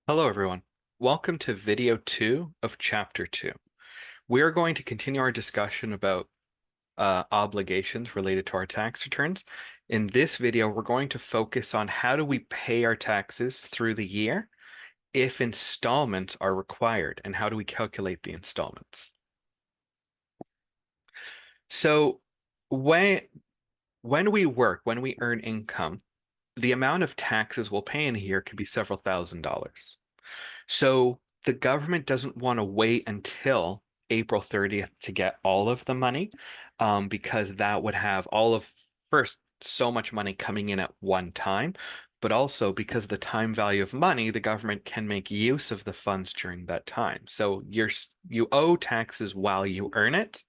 Hello, everyone. Welcome to video 2 of chapter 2. We are going to continue our discussion about obligations related to our tax returns. In this video, we're going to focus on how do we pay our taxes through the year if installments are required, and how do we calculate the installments. So when when we earn income, the amount of taxes we'll pay in a year can be several $1,000s. So the government doesn't want to wait until April 30th to get all of the money, because that would have first, so much money coming in at one time, but also because of the time value of money, the government can make use of the funds during that time. So you owe taxes while you earn it.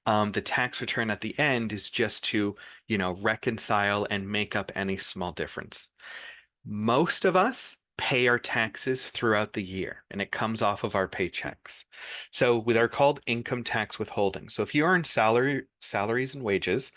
The tax return at the end is just to, reconcile and make up any small difference. Most of us pay our taxes throughout the year, and it comes off of our paychecks. So they're called income tax withholding. So if you earn salaries and wages,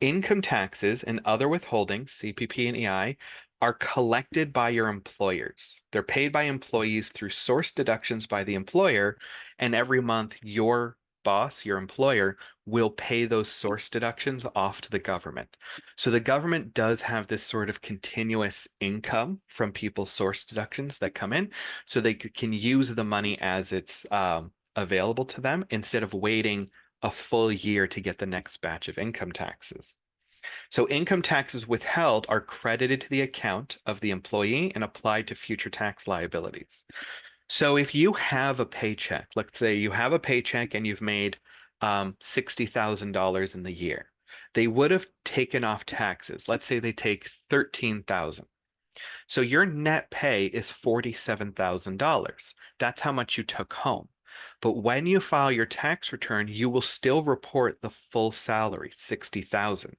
income taxes and other withholdings, CPP and EI, are collected by your employers. They're paid by employees through source deductions by the employer, and every month your boss, your employer, will pay those source deductions off to the government. So the government does have this sort of continuous income from people's source deductions that come in, so they can use the money as it's available to them instead of waiting a full year to get the next batch of income taxes. So income taxes withheld are credited to the account of the employee and applied to future tax liabilities. So if you have a paycheck, let's say you have a paycheck and you've made $60,000 in the year, they would have taken off taxes. Let's say they take 13,000. So your net pay is $47,000. That's how much you took home. But when you file your tax return, you will still report the full salary, 60,000.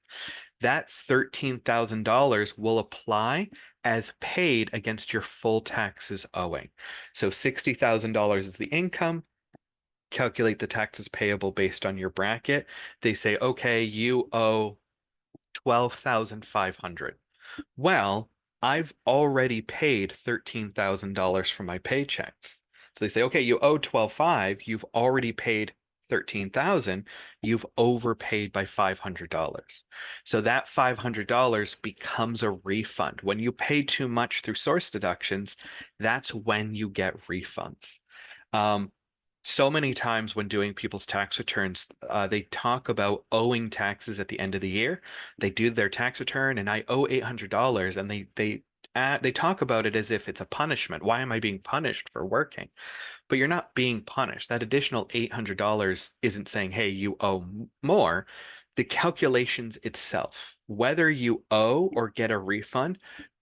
That $13,000 will apply as paid against your full taxes owing. So $60,000 is the income. Calculate the taxes payable based on your bracket. They say, okay, you owe 12,500. Well, I've already paid $13,000 for my paychecks. So they say, okay, you owe 12,500, you've already paid 13,000, you've overpaid by $500. So that $500 becomes a refund. When you pay too much through source deductions, that's when you get refunds. Um, so many times when doing people's tax returns, they talk about owing taxes at the end of the year. They do their tax return, and I owe $800, and they talk about it as if it's a punishment. Why am I being punished for working? But you're not being punished. That additional $800 isn't saying, hey, you owe more. The calculations itself, whether you owe or get a refund,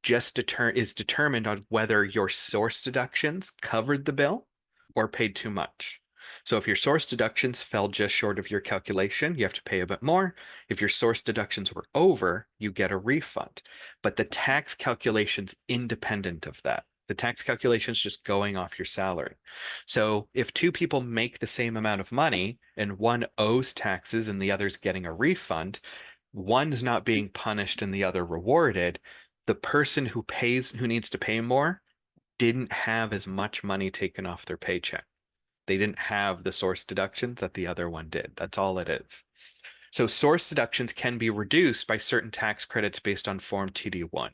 is determined on whether your source deductions covered the bill or paid too much. So if your source deductions fell just short of your calculation, you have to pay a bit more. If your source deductions were over, you get a refund. But the tax calculation's independent of that. The tax calculation is just going off your salary. So if two people make the same amount of money and one owes taxes and the other's getting a refund, one's not being punished and the other rewarded. The person who needs to pay more, didn't have as much money taken off their paycheck. They didn't have the source deductions that the other one did. That's all it is. So source deductions can be reduced by certain tax credits based on Form TD1.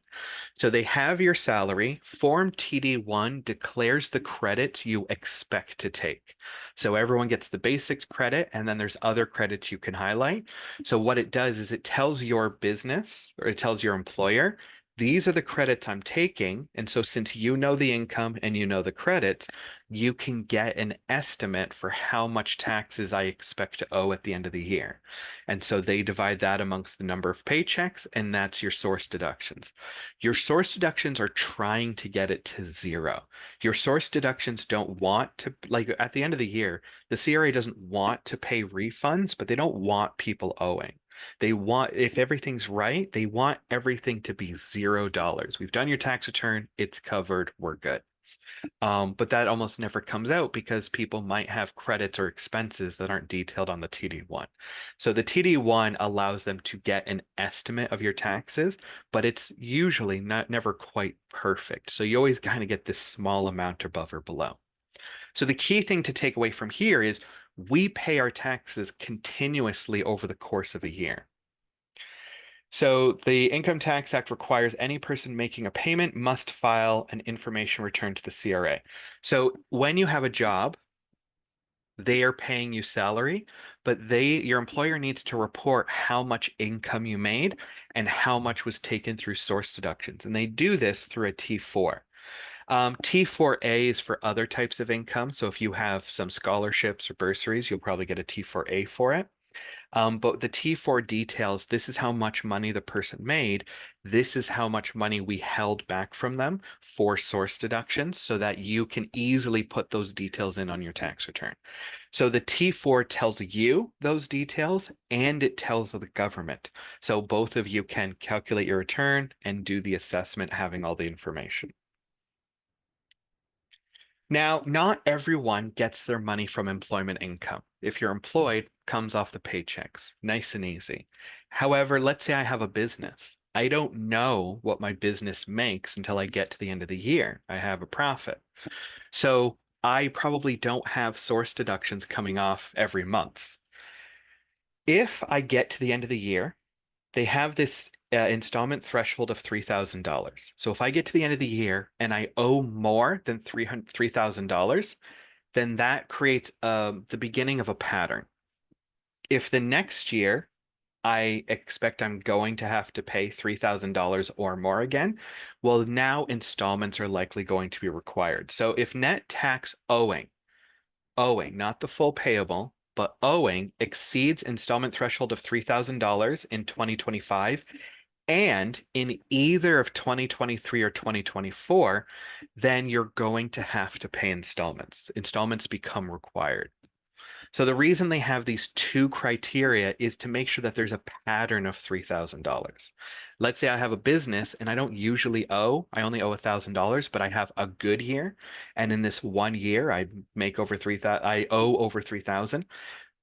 So they have your salary. Form TD1 declares the credits you expect to take. So everyone gets the basic credit, and then there's other credits you can highlight. So what it does is it tells your business, or it tells your employer, these are the credits I'm taking. And so since you know the income and you know the credits, you can get an estimate for how much taxes I expect to owe at the end of the year. And so they divide that amongst the number of paychecks, and that's your source deductions. Your source deductions are trying to get it to zero. Your source deductions don't want to, like at the end of the year, the CRA doesn't want to pay refunds, but they don't want people owing. They want, if everything's right, they want everything to be $0. We've done your tax return, it's covered, we're good. But that almost never comes out because people might have credits or expenses that aren't detailed on the TD1. So the TD1 allows them to get an estimate of your taxes, but it's usually not never quite perfect. So you always kind of get this small amount above or below. So the key thing to take away from here is we pay our taxes continuously over the course of a year. So the Income Tax Act requires any person making a payment must file an information return to the CRA. So when you have a job, they are paying you salary, but your employer needs to report how much income you made and how much was taken through source deductions. And they do this through a T4. T4A is for other types of income. So if you have some scholarships or bursaries, you'll probably get a T4A for it. But the T4 details, this is how much money the person made. This is how much money we held back from them for source deductions so that you can easily put those details in on your tax return. So the T4 tells you those details and it tells the government. So both of you can calculate your return and do the assessment having all the information. Now, not everyone gets their money from employment income. If you're employed, comes off the paychecks, nice and easy. However, let's say I have a business. I don't know what my business makes until I get to the end of the year. I have a profit. So I probably don't have source deductions coming off every month. If I get to the end of the year, they have this installment threshold of $3,000. So if I get to the end of the year and I owe more than $3,000, then that creates the beginning of a pattern. If the next year I expect I'm going to have to pay $3,000 or more again, well, now installments are likely going to be required. So if net tax owing, not the full payable, but owing exceeds installment threshold of $3,000 in 2025 and in either of 2023 or 2024, then you're going to have to pay installments. Installments become required. So the reason they have these two criteria is to make sure that there's a pattern of $3,000. Let's say I have a business and I don't usually owe, I only owe $1,000, but I have a good year. And in this one year, I make over 3,000, I owe over 3,000.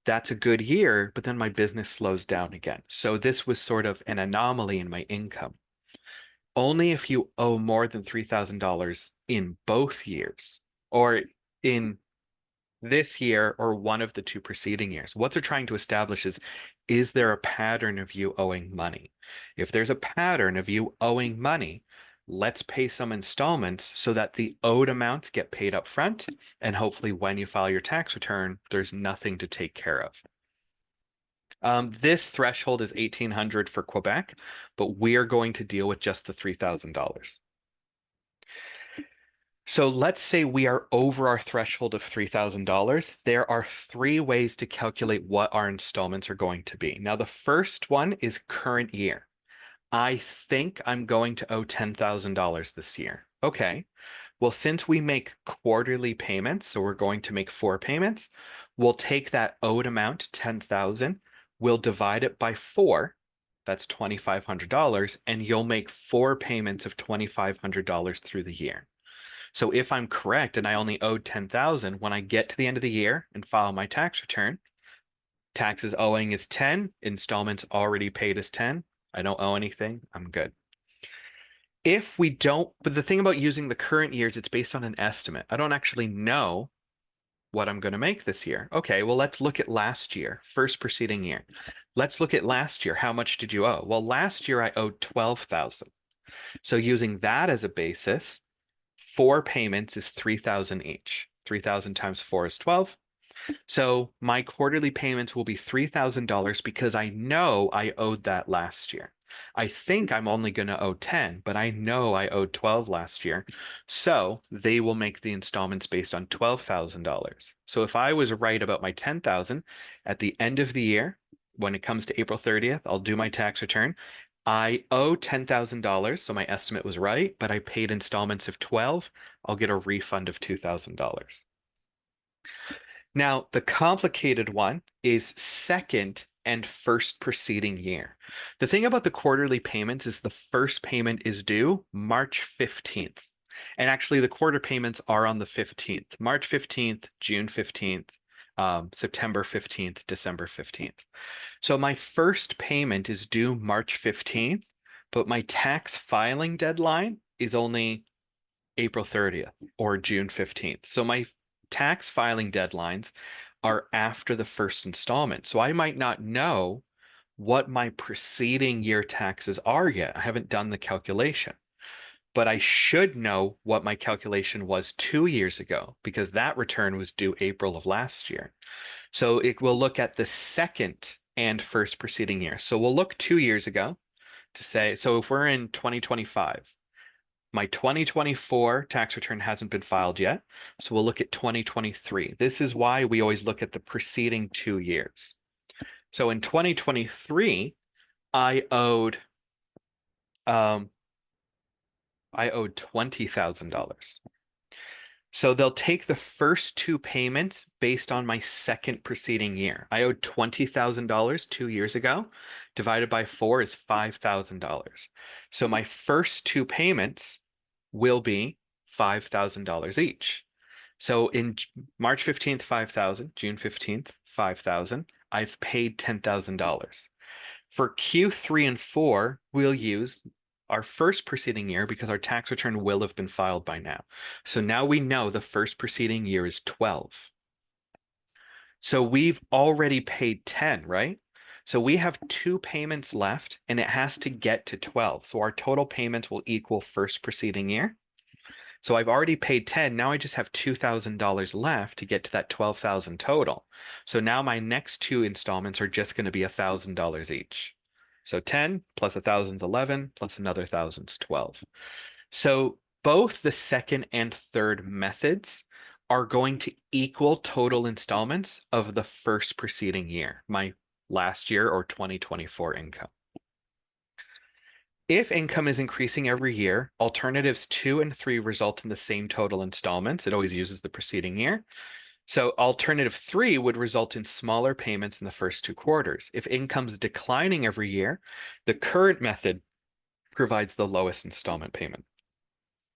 That's a good year, but then my business slows down again. So this was sort of an anomaly in my income. Only if you owe more than $3,000 in both years or in this year or one of the two preceding years. What they're trying to establish is there a pattern of you owing money? If there's a pattern of you owing money, let's pay some installments so that the owed amounts get paid up front. And hopefully, when you file your tax return, there's nothing to take care of. This threshold is 1,800 for Quebec, but we're going to deal with just the $3,000. So let's say we are over our threshold of $3,000. There are three ways to calculate what our installments are going to be. Now, the first one is current year. I think I'm going to owe $10,000 this year. Okay. Well, since we make quarterly payments, so we're going to make four payments, we'll take that owed amount, 10,000, we'll divide it by four. That's $2,500, and you'll make four payments of $2,500 through the year. So if I'm correct and I only owed 10,000, when I get to the end of the year and file my tax return, taxes owing is 10, installments already paid is 10. I don't owe anything. I'm good. If we don't, but the thing about using the current years, it's based on an estimate. I don't actually know what I'm going to make this year. Okay, well, let's look at last year, first preceding year. Let's look at last year. How much did you owe? Well, last year I owed 12,000. So using that as a basis, four payments is 3,000 each. 3,000 times four is 12. So my quarterly payments will be $3,000 because I know I owed that last year. I think I'm only going to owe 10, but I know I owed 12 last year. So they will make the installments based on $12,000. So if I was right about my 10,000 at the end of the year, when it comes to April 30th, I'll do my tax return. I owe $10,000, so my estimate was right, but I paid installments of 12. I'll get a refund of $2,000. Now, the complicated one is second and first preceding year. The thing about the quarterly payments is the first payment is due March 15th. And actually, the quarter payments are on the 15th, March 15th, June 15th, September 15th, December 15th. So my first payment is due March 15th, but my tax filing deadline is only April 30th or June 15th. So my tax filing deadlines are after the first installment. So I might not know what my preceding year taxes are yet. I haven't done the calculation, but I should know what my calculation was 2 years ago because that return was due April of last year. So it will look at the second and first preceding year. So we'll look 2 years ago to say, so if we're in 2025, my 2024 tax return hasn't been filed yet. So we'll look at 2023. This is why we always look at the preceding 2 years. So in 2023, I owed $20,000. So they'll take the first two payments based on my second preceding year. I owed $20,000 2 years ago. Divided by 4 is $5,000. So my first two payments will be $5,000 each. So in March 15th, 5,000, June 15th, 5,000. I've paid $10,000. For Q3 and 4, we'll use our first preceding year because our tax return will have been filed by now. So now we know the first preceding year is 12. So we've already paid 10, right? So we have two payments left and it has to get to 12. So our total payments will equal first preceding year. So I've already paid 10. Now I just have $2,000 left to get to that 12,000 total. So now my next two installments are just going to be $1,000 each. So 10 plus 1,000 is 11 plus another 1,000 is 12. So both the second and third methods are going to equal total installments of the first preceding year, my last year or 2024 income. If income is increasing every year, alternatives 2 and 3 result in the same total installments. It always uses the preceding year. So alternative 3 would result in smaller payments in the first 2 quarters. If income's declining every year, the current method provides the lowest installment payment.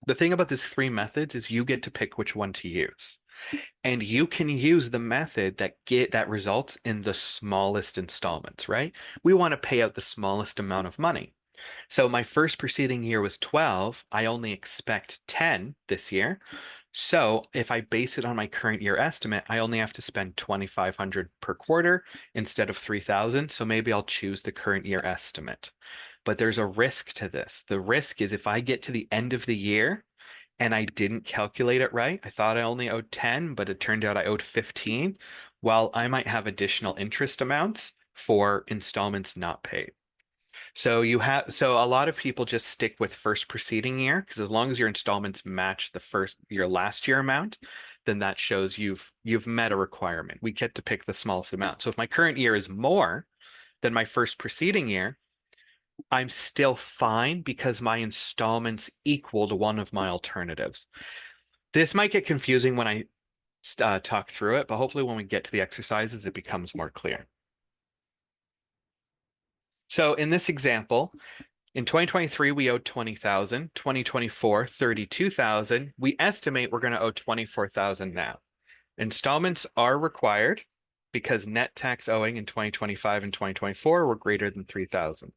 The thing about these three methods is you get to pick which one to use. And you can use the method that results in the smallest installments, right? We want to pay out the smallest amount of money. So my first preceding year was 12. I only expect 10 this year. So if I base it on my current year estimate, I only have to spend 2,500 per quarter instead of 3,000. So maybe I'll choose the current year estimate. But there's a risk to this. The risk is if I get to the end of the year and I didn't calculate it right, I thought I only owed 10, but it turned out I owed 15. Well, I might have additional interest amounts for installments not paid. So a lot of people just stick with first preceding year because as long as your installments match your last year amount, then that shows you've met a requirement. We get to pick the smallest amount. So if my current year is more than my first preceding year, I'm still fine because my installments equaled one of my alternatives. This might get confusing when I talk through it, but hopefully when we get to the exercises, it becomes more clear. So in this example, in 2023, we owed 20,000, 2024, 32,000. We estimate we're going to owe 24,000 now. Installments are required because net tax owing in 2025 and 2024 were greater than 3,000.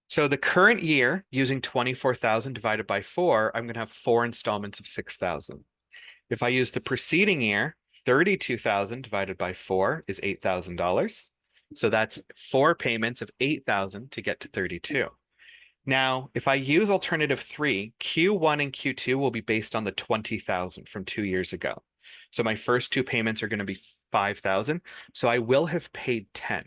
So the current year, using 24,000 divided by 4, I'm going to have 4 installments of 6,000. If I use the preceding year, 32,000 divided by 4 is $8,000. So that's 4 payments of 8,000 to get to 32. Now, if I use alternative 3, Q1 and Q2 will be based on the 20,000 from 2 years ago. So my first 2 payments are going to be 5,000. So I will have paid 10.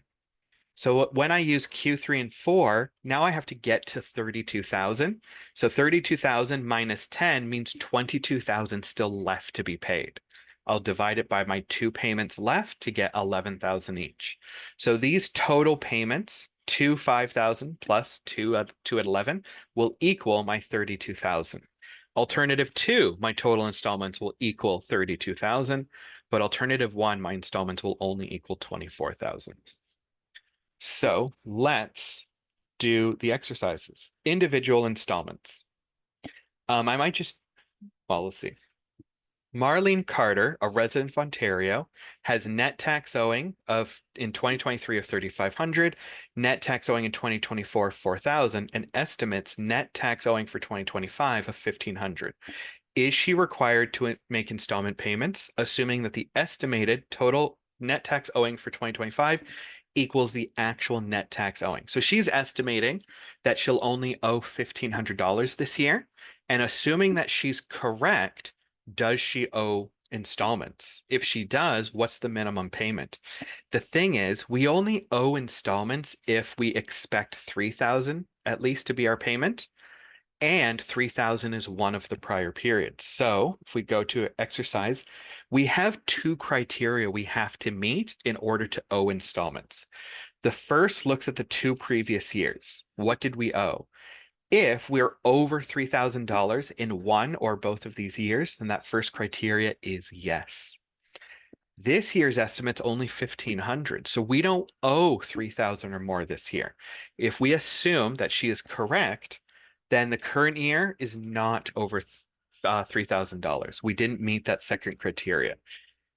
So when I use Q3 and 4, now I have to get to 32,000. So 32,000 minus 10 means 22,000 still left to be paid. I'll divide it by my 2 payments left to get 11,000 each. So these total payments, 5,000 plus 2 at 11, will equal my 32,000. Alternative 2, my total installments will equal 32,000, but alternative 1, my installments will only equal 24,000. So let's do the exercises. Individual installments. I might just, well, let's see. Marlene Carter, a resident of Ontario, has net tax owing of in 2023 of 3,500, net tax owing in 2024 of 4,000, and estimates net tax owing for 2025 of 1,500. Is she required to make installment payments, assuming that the estimated total net tax owing for 2025 equals the actual net tax owing? So she's estimating that she'll only owe $1,500 this year. And assuming that she's correct, does she owe installments? If she does, what's the minimum payment? The thing is, we only owe installments if we expect 3,000 at least to be our payment, and 3,000 is one of the prior periods. So if we go to exercise, we have two criteria we have to meet in order to owe installments. The first looks at the two previous years. What did we owe? If we're over $3,000 in one or both of these years, then that first criteria is yes. This year's estimate's only 1,500, so we don't owe 3,000 or more this year. If we assume that she is correct, then the current year is not over $3,000. We didn't meet that second criteria.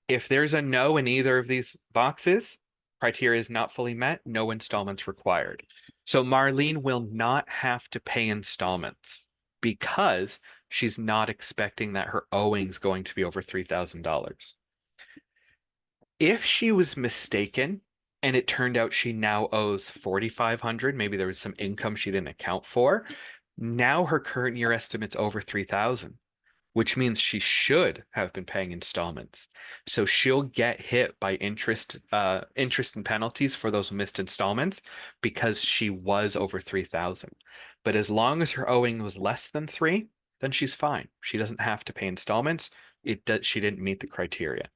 If there's a no in either of these boxes, criteria is not fully met, no installments required. So Marlene will not have to pay installments because she's not expecting that her owing is going to be over $3,000. If she was mistaken and it turned out she now owes 4,500, maybe there was some income she didn't account for, now her current year estimate's over 3,000, which means she should have been paying installments. So she'll get hit by interest and penalties for those missed installments because she was over 3,000. But as long as her owing was less than 3, then she's fine. She doesn't have to pay installments. She didn't meet the criteria.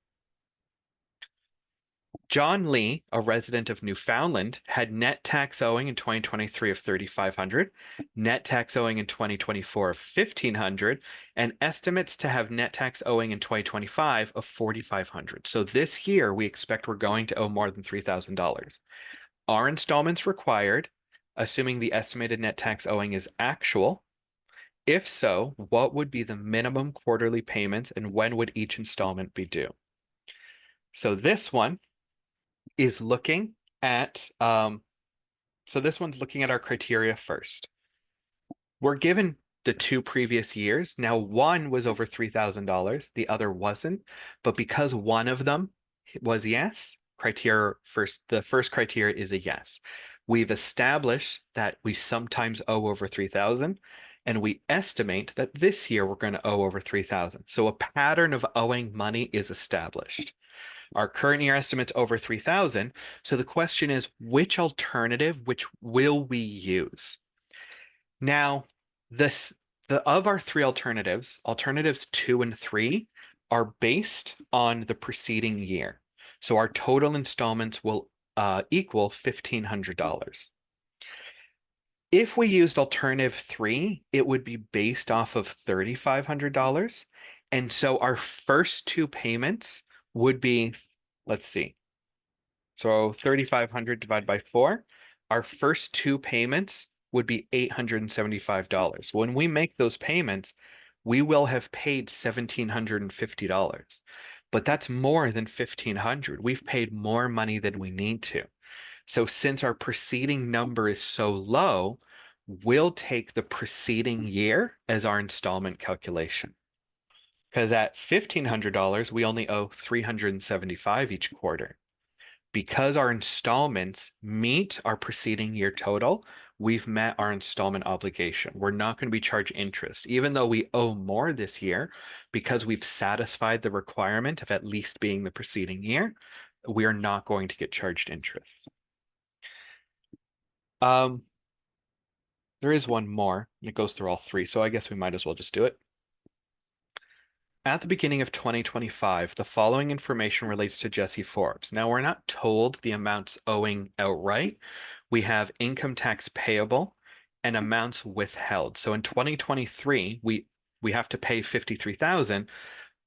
John Lee, a resident of Newfoundland, had net tax owing in 2023 of 3,500, net tax owing in 2024 of 1,500, and estimates to have net tax owing in 2025 of 4,500. So this year, we expect we're going to owe more than $3,000. Are installments required, assuming the estimated net tax owing is actual? If so, what would be the minimum quarterly payments and when would each installment be due? So this one is looking at, so this one's looking at our criteria first. We're given the two previous years. Now, one was over $3,000, the other wasn't. But because one of them was yes, the first criteria is a yes. We've established that we sometimes owe over 3,000, and we estimate that this year we're going to owe over 3,000. So a pattern of owing money is established. Our current year estimate's over 3,000. So the question is, which which will we use? Now, of our three alternatives, alternatives 2 and 3 are based on the preceding year. So our total installments will equal $1,500. If we used alternative 3, it would be based off of $3,500. And so our first two payments would be, let's see. So 3,500 divided by 4. Our first two payments would be $875. When we make those payments, we will have paid $1,750. But that's more than 1,500. We've paid more money than we need to. So since our preceding number is so low, we'll take the preceding year as our installment calculation. Because at $1,500, we only owe $375 each quarter. Because our installments meet our preceding year total, we've met our installment obligation. We're not going to be charged interest, even though we owe more this year, because we've satisfied the requirement of at least being the preceding year, we are not going to get charged interest. There is one more, and it goes through all three, so I guess we might as well just do it. At the beginning of 2025, the following information relates to Jesse Forbes. Now, we're not told the amounts owing outright. We have income tax payable and amounts withheld. So in 2023, we have to pay 53,000,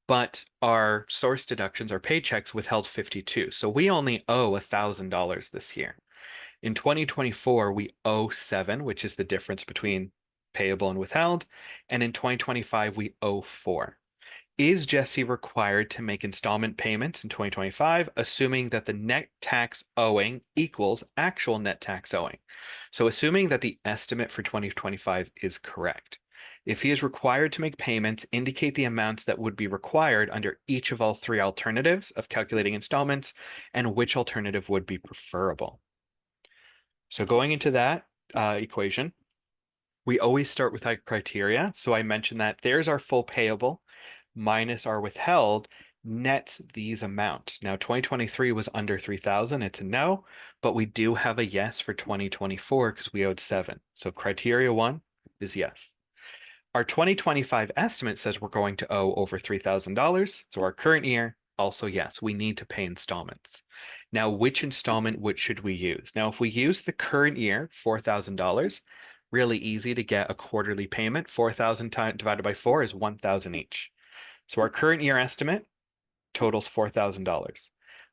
but our source deductions, our paychecks withheld 52. So we only owe $1,000 this year. In 2024, we owe 7, which is the difference between payable and withheld. And in 2025, we owe 4. Is Jesse required to make installment payments in 2025, assuming that the net tax owing equals actual net tax owing? So assuming that the estimate for 2025 is correct. If he is required to make payments, indicate the amounts that would be required under each of all 3 alternatives of calculating installments and which alternative would be preferable. So going into that equation, we always start with our criteria. So I mentioned that there's our full payable minus our withheld nets these amounts. Now 2023 was under 3,000. It's a no, but we do have a yes for 2024 because we owed 7. So criteria 1 is yes. Our 2025 estimate says we're going to owe over $3,000. So our current year, also yes, we need to pay installments. Now, which installment should we use? Now, if we use the current year, $4,000, really easy to get a quarterly payment. 4,000 divided by 4 is 1,000 each. So our current year estimate totals $4,000.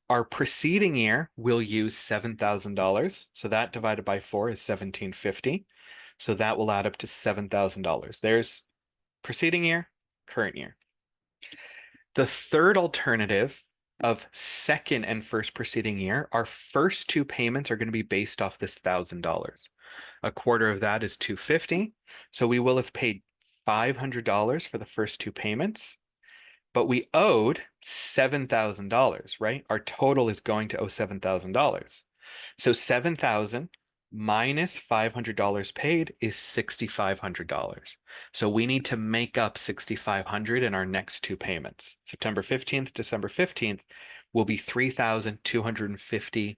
Our preceding year will use $7,000. So that divided by 4 is $1,750. So that will add up to $7,000. There's preceding year, current year. The third alternative of second and first preceding year, our first 2 payments are going to be based off this $1,000. A quarter of that is $250. So we will have paid $500 for the first 2 payments, but we owed $7,000, right? Our total is going to owe $7,000. So 7,000 minus $500 paid is $6,500. So we need to make up $6,500 in our next 2 payments. September 15th, December 15th will be $3,250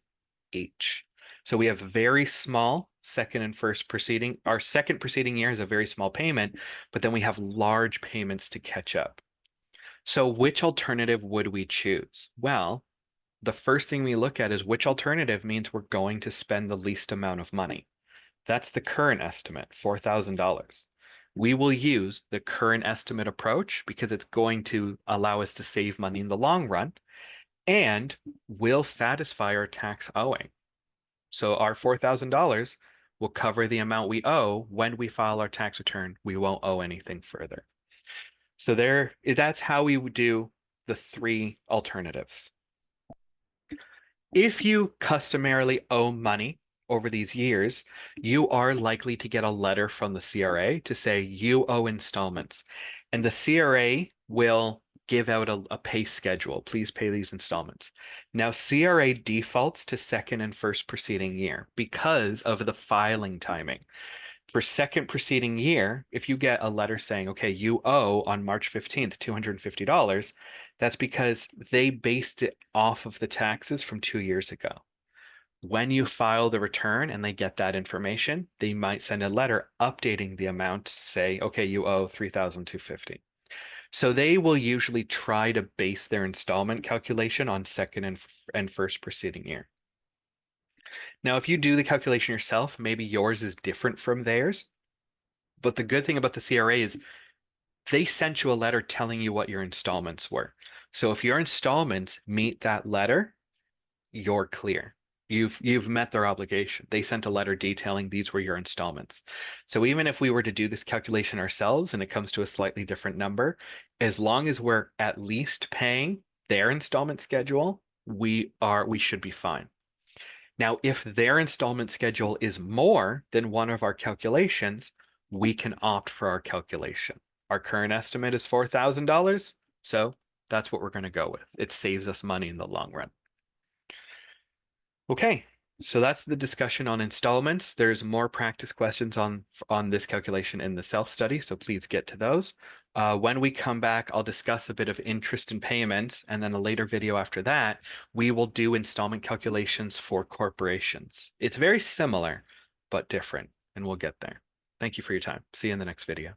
each. So we have very small second and first preceding. Our second preceding year is a very small payment, but then we have large payments to catch up. So which alternative would we choose? Well, the first thing we look at is which alternative means we're going to spend the least amount of money. That's the current estimate, $4,000. We will use the current estimate approach because it's going to allow us to save money in the long run and will satisfy our tax owing. So our $4,000 will cover the amount we owe when we file our tax return. We won't owe anything further. So that's how we would do the 3 alternatives. If you customarily owe money over these years, you are likely to get a letter from the CRA to say you owe installments. And the CRA will give out a pay schedule. Please pay these installments. Now, CRA defaults to second and first preceding year because of the filing timing. For second preceding year, if you get a letter saying, okay, you owe on March 15th, $250, that's because they based it off of the taxes from 2 years ago. When you file the return and they get that information, they might send a letter updating the amount, say, okay, you owe $3,250. So they will usually try to base their installment calculation on second and first preceding year. Now, if you do the calculation yourself, maybe yours is different from theirs. But the good thing about the CRA is they sent you a letter telling you what your installments were. So if your installments meet that letter, you're clear. You've met their obligation. They sent a letter detailing these were your installments. So even if we were to do this calculation ourselves and it comes to a slightly different number, as long as we're at least paying their installment schedule, we should be fine. Now, if their installment schedule is more than one of our calculations, we can opt for our calculation. Our current estimate is $4,000, so that's what we're going to go with. It saves us money in the long run. Okay, so that's the discussion on installments. There's more practice questions on this calculation in the self-study, so please get to those. When we come back, I'll discuss a bit of interest and payments, and then a later video after that, we will do installment calculations for corporations. It's very similar, but different, and we'll get there. Thank you for your time. See you in the next video.